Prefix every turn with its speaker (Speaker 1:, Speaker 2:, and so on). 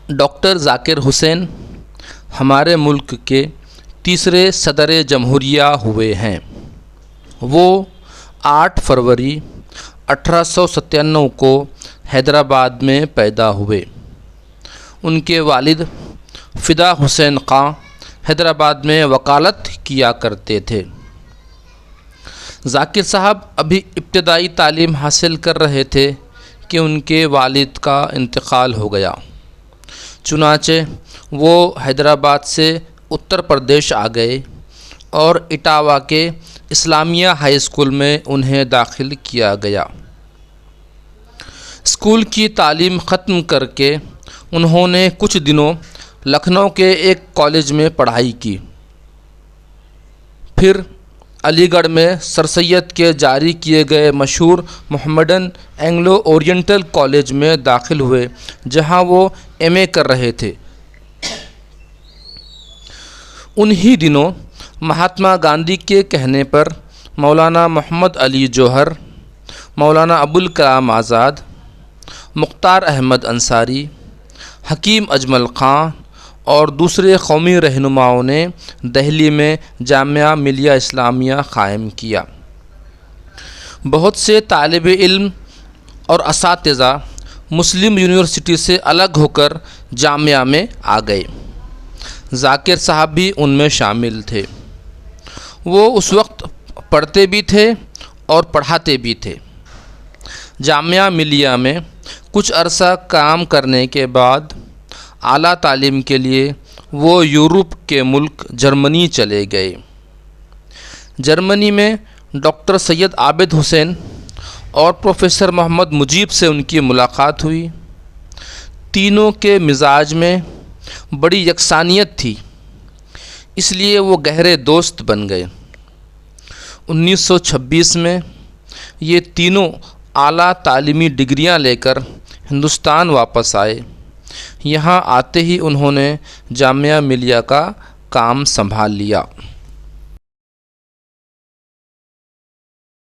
Speaker 1: Doctor ذاکر حسین ہمارے ملک کے تیسرے صدر جمہوریہ ہوئے ہیں۔ وہ 8 فروری 1897 کو حیدرآباد میں پیدا ہوئے۔ ان کے والد فدا حسین خان حیدرآباد میں وکالت کیا کرتے تھے۔ ذاکر صاحب ابھی ابتدائی تعلیم حاصل کر رہے تھے کہ ان کے والد کا انتقال ہو گیا، چنانچہ وہ حیدرآباد سے اتر پردیش آ گئے اور اٹاوہ کے اسلامیہ ہائی اسکول میں انہیں داخل کیا گیا۔ اسکول کی تعلیم ختم کر کے انہوں نے کچھ دنوں لکھنؤ کے ایک کالج میں پڑھائی کی، پھر علی گڑھ میں سر سید کے جاری کیے گئے مشہور محمڈن اینگلو اورینٹل کالج میں داخل ہوئے، جہاں وہ ایم اے کر رہے تھے۔ انہی دنوں مہاتما گاندھی کے کہنے پر مولانا محمد علی جوہر، مولانا ابوالکلام آزاد، مختار احمد انصاری، حکیم اجمل خان اور دوسرے قومی رہنماؤں نے دہلی میں جامعہ ملیہ اسلامیہ قائم کیا۔ بہت سے طالب علم اور اساتذہ مسلم یونیورسٹی سے الگ ہو کر جامعہ میں آ گئے۔ ذاکر صاحب بھی ان میں شامل تھے۔ وہ اس وقت پڑھتے بھی تھے اور پڑھاتے بھی تھے۔ جامعہ ملیہ میں کچھ عرصہ کام کرنے کے بعد اعلیٰ تعلیم کے لیے وہ یورپ کے ملک جرمنی چلے گئے۔ جرمنی میں ڈاکٹر سید عابد حسین اور پروفیسر محمد مجیب سے ان کی ملاقات ہوئی۔ تینوں کے مزاج میں بڑی یکسانیت تھی، اس لیے وہ گہرے دوست بن گئے۔ 1926 میں یہ تینوں اعلیٰ تعلیمی ڈگریاں لے کر ہندوستان واپس آئے۔ یہاں آتے ہی انہوں نے جامعہ ملیہ کا کام سنبھال لیا۔